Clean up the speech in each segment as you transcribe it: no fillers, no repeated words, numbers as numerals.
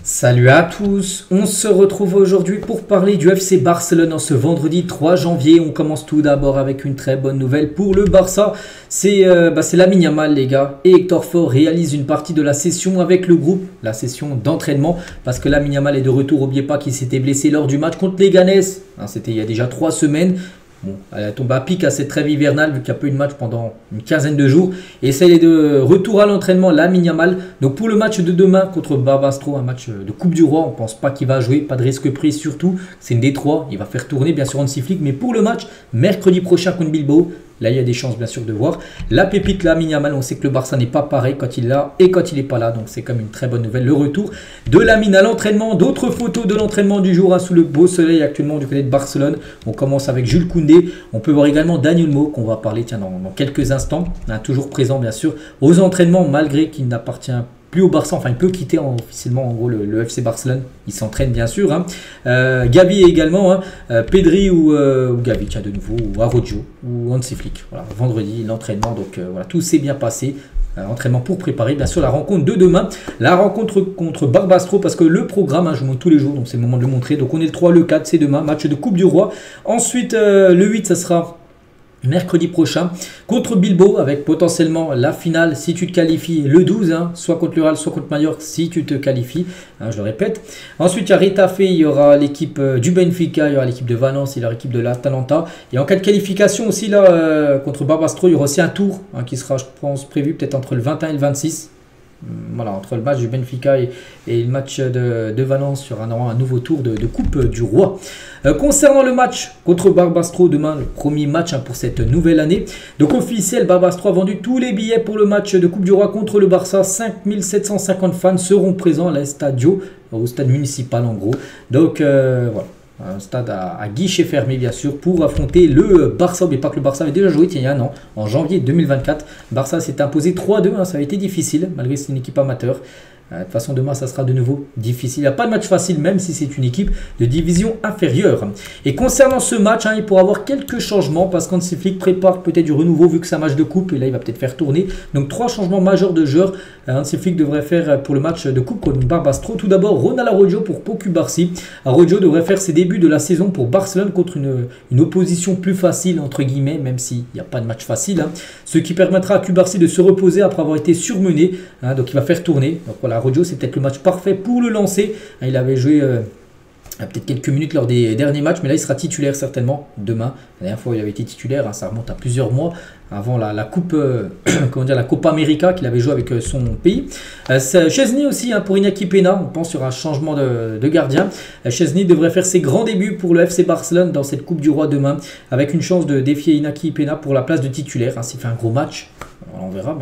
Salut à tous, on se retrouve aujourd'hui pour parler du FC Barcelone en ce vendredi 3 janvier. On commence tout d'abord avec une très bonne nouvelle pour le Barça. C'est Lamine Yamal les gars, et Hector Ford réalise une partie de la session avec le groupe, la session d'entraînement, parce que Lamine Yamal est de retour. N'oubliez pas qu'il s'était blessé lors du match contre les Leganés, c'était il y a déjà 3 semaines. Bon, elle a tombé à pic à cette trêve hivernale vu qu'il n'y a pas eu de match pendant une quinzaine de jours. Et ça, il est de retour à l'entraînement, Lamine Yamal. Donc pour le match de demain contre Barbastro, un match de Coupe du Roi, on ne pense pas qu'il va jouer, pas de risque pris surtout. C'est une Détroit, il va faire tourner bien sûr Hansi Flick. Mais pour le match, mercredi prochain contre Bilbao, là il y a des chances bien sûr de voir la pépite Lamine Yamal. On sait que le Barça n'est pas pareil quand il est là et quand il n'est pas là. Donc c'est comme une très bonne nouvelle, le retour de Lamine à l'entraînement. D'autres photos de l'entraînement du jour sous le beau soleil actuellement du côté de Barcelone. On commence avec Jules Koundé. On peut voir également Daniel Mo qu'on va parler dans quelques instants. Toujours présent bien sûr aux entraînements malgré qu'il n'appartient plus au Barça, enfin il peut quitter officiellement en gros le FC Barcelone, il s'entraîne bien sûr. Gavi également, Pedri ou Gavi de nouveau, ou Araujo ou Hansi Flick. Voilà, vendredi l'entraînement, donc voilà, tout s'est bien passé. Entraînement pour préparer bien sûr la rencontre de demain, la rencontre contre Barbastro, parce que le programme, je vous montre tous les jours, donc c'est le moment de le montrer. Donc on est le 3, le 4, c'est demain, match de Coupe du Roi. Ensuite le 8, ça sera mercredi prochain contre Bilbao avec potentiellement la finale si tu te qualifies le 12, soit contre le Real, soit contre Mallorca si tu te qualifies, je le répète. Ensuite il y a Retafe, il y aura l'équipe du Benfica, il y aura l'équipe de Valence, il y aura l'équipe de l'Atalanta. Et en cas de qualification aussi là contre Barbastro, il y aura aussi un tour qui sera je pense prévu peut-être entre le 21 et le 26. Voilà, entre le match du Benfica et le match de Valence, il y aura un nouveau tour de Coupe du Roi. Concernant le match contre Barbastro demain, le premier match pour cette nouvelle année. Donc officiel, Barbastro a vendu tous les billets pour le match de Coupe du Roi contre le Barça. 5750 fans seront présents à l'Estadio, au stade municipal en gros. Donc voilà. Un stade à guichet fermé bien sûr pour affronter le Barça. Mais pas que le Barça avait déjà joué il y a un an, en janvier 2024. Barça s'est imposé 3-2, ça a été difficile malgré que c'est une équipe amateur. De toute façon demain ça sera de nouveau difficile. Il n'y a pas de match facile même si c'est une équipe de division inférieure. Et concernant ce match, il pourra avoir quelques changements parce qu'Hansi Flick prépare peut-être du renouveau vu que c'est un match de coupe et là il va peut-être faire tourner. Donc 3 changements majeurs de joueurs Hansi Flick devrait faire pour le match de coupe contre Barbastro. Tout d'abord Ronald Araujo pour Pau Cubarsí. Araujo devrait faire ses débuts de la saison pour Barcelone contre une opposition plus facile entre guillemets, même s'il n'y a pas de match facile. Ce qui permettra à Cubarsí de se reposer après avoir été surmené. Donc il va faire tourner. Donc voilà, Araujo, c'est peut-être le match parfait pour le lancer. Il avait joué peut-être quelques minutes lors des derniers matchs, mais là il sera titulaire certainement demain. La dernière fois il avait été titulaire, ça remonte à plusieurs mois avant la coupe, la Copa América qu'il avait joué avec son pays. Szczesny aussi pour Iñaki Peña, on pense sur un changement de gardien. Szczesny devrait faire ses grands débuts pour le FC Barcelone dans cette Coupe du Roi demain, avec une chance de défier Iñaki Peña pour la place de titulaire. S'il fait un gros match, on verra.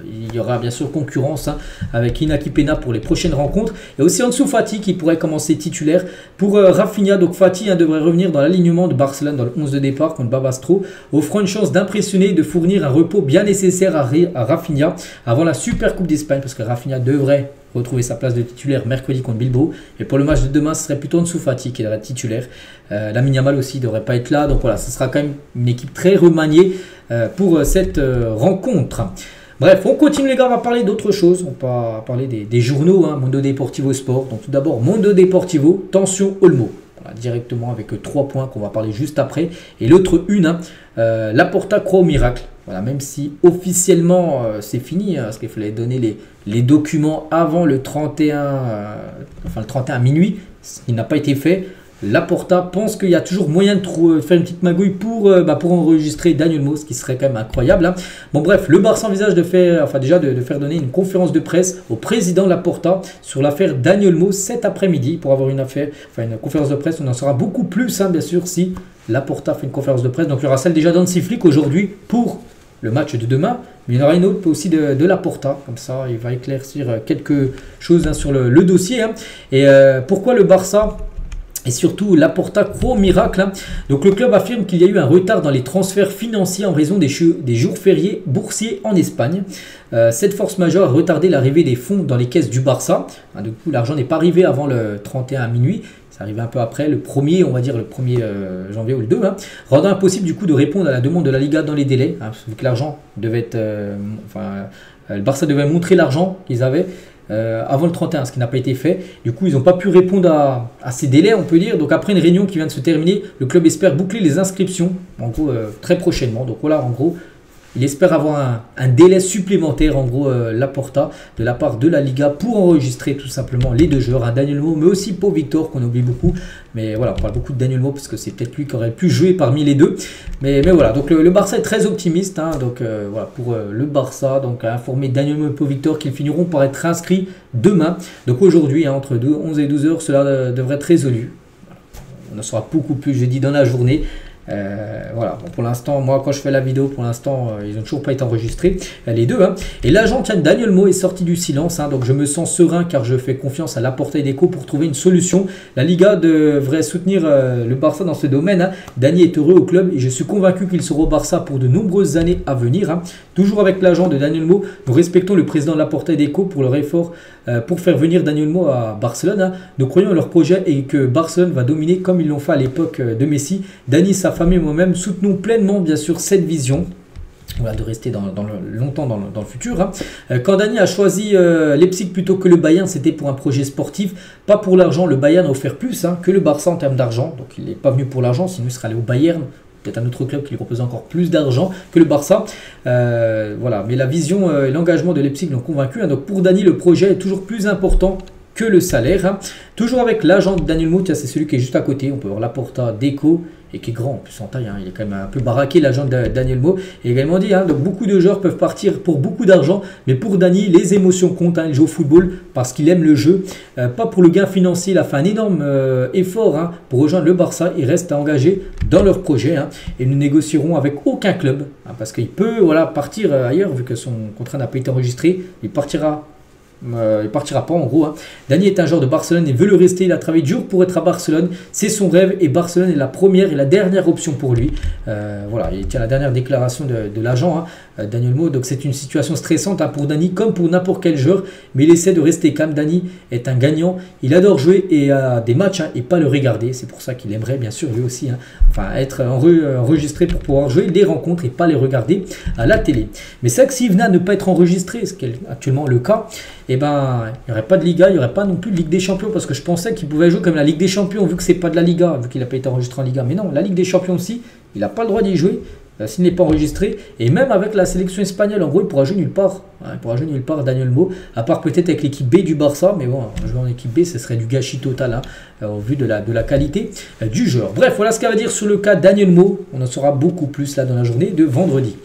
Il y aura bien sûr concurrence avec Iñaki Peña pour les prochaines rencontres. Il y a aussi Ansu Fati qui pourrait commencer titulaire pour Rafinha. Donc Fati devrait revenir dans l'alignement de Barcelone dans le 11 de départ contre Barbastro, offrant une chance d'impressionner et de fournir un repos bien nécessaire à Rafinha avant la Super Coupe d'Espagne, parce que Rafinha devrait retrouver sa place de titulaire mercredi contre Bilbao. Et pour le match de demain, ce serait plutôt Ansu Fati qui devrait être titulaire. Lamine Yamal aussi ne devrait pas être là. Donc voilà, ce sera quand même une équipe très remaniée pour cette rencontre. Bref, on continue les gars, on va parler d'autre chose. On va parler des journaux, Mundo Deportivo Sport. Donc tout d'abord, Mundo Deportivo, tension Olmo. Voilà, directement avec 3 points qu'on va parler juste après. Et l'autre une, Laporta croit au miracle. Voilà, même si officiellement c'est fini, parce qu'il fallait donner les documents avant le 31, le 31 minuit, ce qui n'a pas été fait. Laporta pense qu'il y a toujours moyen de faire une petite magouille pour enregistrer Daniel Mo, ce qui serait quand même incroyable. Bon bref, le Barça envisage de faire, de faire donner une conférence de presse au président Laporta sur l'affaire Daniel Mo cet après-midi pour avoir une conférence de presse. On en saura beaucoup plus bien sûr si Laporta fait une conférence de presse. Donc il y aura celle déjà d'Hansi Flick aujourd'hui pour le match de demain, mais il y en aura une autre aussi de Laporta, comme ça il va éclaircir quelque chose sur le dossier. Et pourquoi le Barça et surtout Laporta croit au miracle. Donc le club affirme qu'il y a eu un retard dans les transferts financiers en raison des jours fériés boursiers en Espagne. Cette force majeure a retardé l'arrivée des fonds dans les caisses du Barça. Du coup l'argent n'est pas arrivé avant le 31 à minuit. C'est arrivé un peu après, le 1er, on va dire le 1er janvier ou le 2, rendant impossible du coup de répondre à la demande de la Liga dans les délais, vu que l'argent devait être... le Barça devait montrer l'argent qu'ils avaient. avant le 31, ce qui n'a pas été fait. Du coup, ils n'ont pas pu répondre à ces délais, on peut dire. Donc après une réunion qui vient de se terminer, le club espère boucler les inscriptions, en gros, très prochainement. Donc voilà, en gros, il espère avoir un délai supplémentaire, en gros, Laporta, de la part de la Liga pour enregistrer tout simplement les deux joueurs, Daniel Olmo, mais aussi Pau Victor, qu'on oublie beaucoup. Mais voilà, on parle beaucoup de Daniel Olmo parce que c'est peut-être lui qui aurait pu jouer parmi les deux. Mais voilà, donc le Barça est très optimiste. Hein, donc voilà, pour le Barça, donc a informé Daniel Olmo et Pau Victor qu'ils finiront par être inscrits demain. Donc aujourd'hui, hein, entre 11 et 12 heures, cela devrait être résolu. On en saura beaucoup plus jeudi dans la journée. Voilà, bon, pour l'instant, moi quand je fais la vidéo, pour l'instant, ils n'ont toujours pas été enregistrés, les deux. Hein. Et l'agent Daniel Olmo est sorti du silence, hein, donc je me sens serein car je fais confiance à Laporta et Deco pour trouver une solution. La Liga devrait soutenir le Barça dans ce domaine. Hein. Dani est heureux au club et je suis convaincu qu'il sera au Barça pour de nombreuses années à venir. Hein. Toujours avec l'agent de Daniel Olmo, nous respectons le président Laporta et Deco pour leur effort pour faire venir Daniel Olmo à Barcelone. Hein. Nous croyons à leur projet et que Barcelone va dominer comme ils l'ont fait à l'époque de Messi. Dani, sa famille et moi-même soutenons pleinement bien sûr cette vision. Voilà, de rester longtemps dans le futur. Hein. Quand Dani a choisi Leipzig plutôt que le Bayern, c'était pour un projet sportif, pas pour l'argent. Le Bayern a offert plus que le Barça en termes d'argent, donc il n'est pas venu pour l'argent, sinon il serait allé au Bayern. Peut-être un autre club qui lui propose encore plus d'argent que le Barça. Voilà. Mais la vision et l'engagement de Leipzig l'ont convaincu. Hein. Donc pour Dani, le projet est toujours plus important que le salaire. Hein. Toujours avec l'agent de Daniel Olmo, c'est celui qui est juste à côté. On peut voir Laporta, Deco, et qui est grand en plus en taille. Hein. Il est quand même un peu baraqué, l'agent de Daniel Olmo. Et également dit, hein, donc beaucoup de joueurs peuvent partir pour beaucoup d'argent, mais pour Dani, les émotions comptent. Hein. Il joue au football parce qu'il aime le jeu, pas pour le gain financier. Il a fait un énorme effort hein, pour rejoindre le Barça. Il reste engagé dans leur projet. Hein. Et nous négocierons avec aucun club, hein, parce qu'il peut partir ailleurs, vu que son contrat n'a pas été enregistré. Il partira pas en gros. Hein. Dani est un joueur de Barcelone et veut le rester. Il a travaillé dur pour être à Barcelone. C'est son rêve et Barcelone est la première et la dernière option pour lui. Voilà, il tient la dernière déclaration de l'agent, hein, Daniel Olmo. Donc c'est une situation stressante hein, pour Dani comme pour n'importe quel joueur. Mais il essaie de rester calme. Dani est un gagnant. Il adore jouer et des matchs hein, et pas le regarder. C'est pour ça qu'il aimerait bien sûr lui aussi être enregistré pour pouvoir jouer des rencontres et pas les regarder à la télé. Mais c'est vrai que s'il venait à ne pas être enregistré, ce qui est actuellement le cas, il n'y aurait pas de Liga, il n'y aurait pas non plus de Ligue des Champions, parce que je pensais qu'il pouvait jouer comme la Ligue des Champions, vu que c'est pas de la Liga, vu qu'il n'a pas été enregistré en Liga. Mais non, la Ligue des Champions aussi, il n'a pas le droit d'y jouer, s'il n'est pas enregistré. Et même avec la sélection espagnole, en gros, il pourra jouer nulle part. Hein, il pourra jouer nulle part, Daniel Olmo, à part peut-être avec l'équipe B du Barça, mais bon, jouer en équipe B, ce serait du gâchis total, hein, au vu de la qualité du joueur. Bref, voilà ce qu'elle va dire sur le cas Daniel Olmo. On en saura beaucoup plus là dans la journée de vendredi.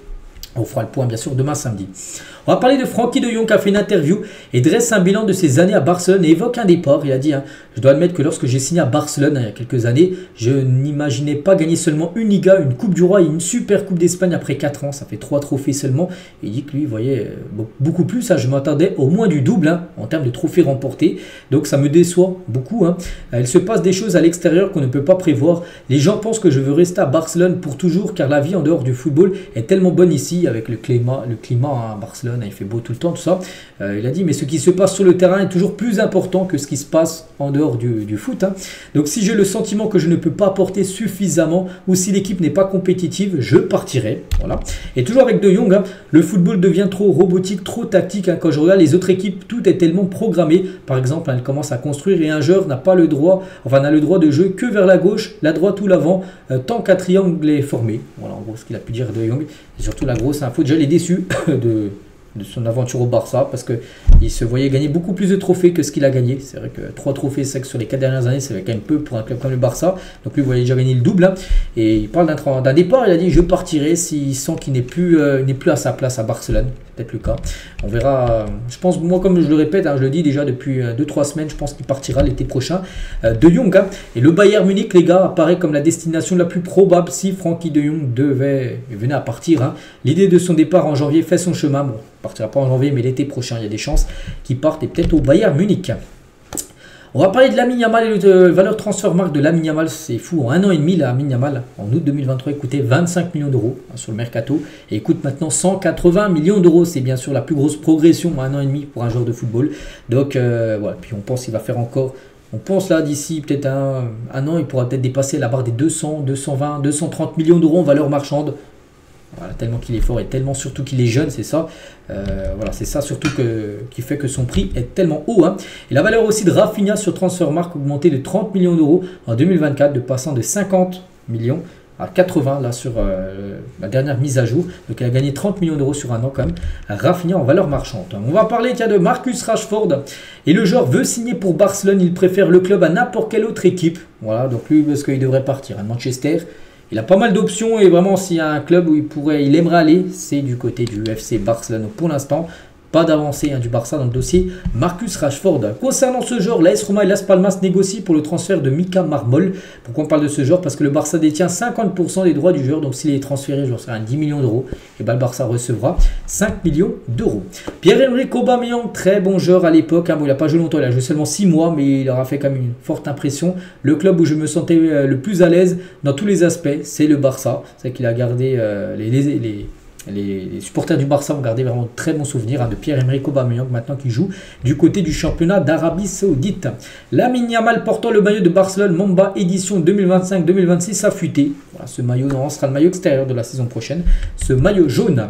On fera le point bien sûr demain samedi. On va parler de Frenkie de Jong qui a fait une interview et dresse un bilan de ses années à Barcelone et évoque un départ. Il a dit, hein, je dois admettre que lorsque j'ai signé à Barcelone il y a quelques années, je n'imaginais pas gagner seulement une Liga, une Coupe du Roi et une super Coupe d'Espagne après 4 ans. Ça fait 3 trophées seulement. Et il dit que lui, il voyait beaucoup plus. Hein, je m'attendais au moins du double hein, en termes de trophées remportés. Donc ça me déçoit beaucoup. Hein. Il se passe des choses à l'extérieur qu'on ne peut pas prévoir. Les gens pensent que je veux rester à Barcelone pour toujours car la vie en dehors du football est tellement bonne ici avec le climat à Barcelone. Il fait beau tout le temps, tout ça. Il a dit, mais ce qui se passe sur le terrain est toujours plus important que ce qui se passe en dehors du foot. Hein. Donc si j'ai le sentiment que je ne peux pas apporter suffisamment ou si l'équipe n'est pas compétitive, je partirai. Voilà. Et toujours avec De Jong, hein, le football devient trop robotique, trop tactique. Hein. Quand je regarde les autres équipes, tout est tellement programmé. Par exemple, hein, elle commence à construire et un joueur n'a le droit de jouer que vers la gauche, la droite ou l'avant, tant qu'un triangle est formé. Voilà en gros ce qu'il a pu dire De Jong. Et surtout la grosse info, déjà il est déçu de son aventure au Barça parce qu'il se voyait gagner beaucoup plus de trophées que ce qu'il a gagné. C'est vrai que 3 trophées secs sur les 4 dernières années, c'est quand même peu pour un club comme le Barça. Donc lui, vous voyez déjà gagner le double. Hein. Et il parle d'un départ. Il a dit, je partirai s'il sent qu'il n'est plus à sa place à Barcelone. Peut-être le cas. On verra. Je pense, moi, comme je le répète, hein, je le dis déjà depuis 2-3 semaines, je pense qu'il partira l'été prochain. De Jong. Hein. Et le Bayern Munich, les gars, apparaît comme la destination la plus probable si Frenkie de Jong venait à partir. Hein. L'idée de son départ en janvier fait son chemin. Bon, il ne partira pas en janvier, mais l'été prochain, il y a des chances qu'il parte et peut-être au Bayern Munich. On va parler de Lamine Yamal et de valeur transfert marque de Lamine Yamal. C'est fou, en 1 an et demi, Lamine Yamal, en août 2023, il coûtait 25 millions d'euros sur le mercato. Et il coûte maintenant 180 millions d'euros. C'est bien sûr la plus grosse progression en 1 an et demi pour un joueur de football. Donc voilà, puis on pense qu'il va faire encore... On pense là d'ici peut-être un an, il pourra peut-être dépasser la barre des 200, 220, 230 millions d'euros en valeur marchande. Voilà, tellement qu'il est fort et tellement surtout qu'il est jeune, c'est ça. Voilà, c'est ça surtout qui fait que son prix est tellement haut. Hein. Et la valeur aussi de Rafinha sur Transfermarkt augmentée de 30 millions d'euros en 2024, de passant de 50 millions à 80 là sur la dernière mise à jour. Donc il a gagné 30 millions d'euros sur un an quand même. Rafinha en valeur marchande. On va parler de Marcus Rashford. Et le joueur veut signer pour Barcelone. Il préfère le club à n'importe quelle autre équipe. Voilà, donc lui parce qu'il devrait partir à Manchester. Il a pas mal d'options et vraiment s'il y a un club où il aimerait aller, c'est du côté du FC Barcelone. Donc pour l'instant, pas d'avancée du Barça dans le dossier Marcus Rashford. Concernant ce joueur, l'AS Roma et Las Palmas négocient pour le transfert de Mika Marmol. Pourquoi on parle de ce joueur? Parce que le Barça détient 50% des droits du joueur. Donc s'il est transféré, genre à 10 millions d'euros, et ben le Barça recevra 5 millions d'euros. Pierre-Emerick Aubameyang, très bon joueur à l'époque. Hein. Bon, il n'a pas joué longtemps, il a joué seulement 6 mois, mais il aura fait quand même une forte impression. Le club où je me sentais le plus à l'aise dans tous les aspects, c'est le Barça. C'est qu'il a gardé les supporters du Barça ont gardé vraiment de très bons souvenirs de Pierre-Emerick Aubameyang maintenant qui joue du côté du championnat d'Arabie Saoudite. Lamine Yamal portant le maillot de Barcelone Mamba édition 2025-2026 a fuité. Voilà, ce maillot sera le maillot extérieur de la saison prochaine. Ce maillot jaune.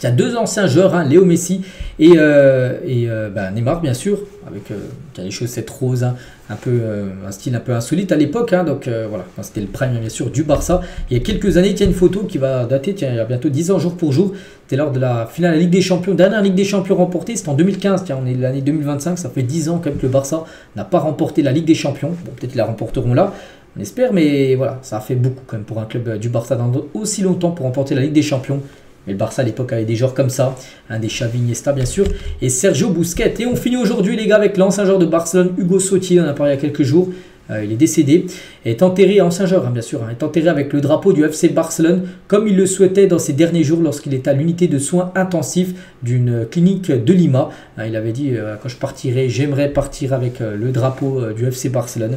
Il y a deux anciens joueurs, hein, Léo Messi et Neymar bien sûr, avec il y a les chaussettes roses, hein, un style un peu insolite à l'époque, hein, donc voilà, c'était le prime bien sûr du Barça. Il y a quelques années, il y a une photo qui va dater, il y a bientôt 10 ans jour pour jour, c'était lors de la finale de la Ligue des Champions, dernière Ligue des Champions remportée, c'était en 2015, on est l'année 2025, ça fait 10 ans quand même que le Barça n'a pas remporté la Ligue des Champions, bon, peut-être qu'ils la remporteront là, on espère, mais voilà, ça a fait beaucoup quand même pour un club du Barça d'attendre aussi longtemps pour remporter la Ligue des Champions. Mais le Barça à l'époque avait des joueurs comme ça, des Xavi, Iniesta bien sûr, et Sergio Busquets. Et on finit aujourd'hui les gars avec l'ancien joueur de Barcelone, Hugo Sotier, on en a parlé il y a quelques jours, il est décédé, est enterré, ancien joueur bien sûr, est enterré avec le drapeau du FC Barcelone, comme il le souhaitait dans ses derniers jours lorsqu'il était à l'unité de soins intensifs d'une clinique de Lima. Il avait dit, quand je partirai, j'aimerais partir avec le drapeau du FC Barcelone.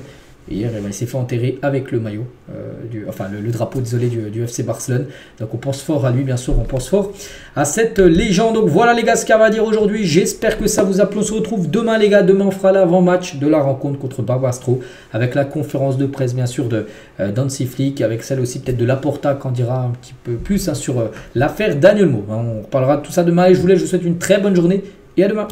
Et hier, il s'est fait enterrer avec le maillot, le drapeau désolé du FC Barcelone. Donc on pense fort à lui, bien sûr, on pense fort à cette légende. Donc voilà les gars ce qu'on va dire aujourd'hui. J'espère que ça vous a plu. On se retrouve demain les gars. Demain on fera l'avant-match de la rencontre contre Barbastro avec la conférence de presse bien sûr de Hansi Flick, avec celle aussi peut-être de Laporta qui en dira un petit peu plus sur l'affaire Daniel Mo. On reparlera de tout ça demain et je vous souhaite une très bonne journée et à demain.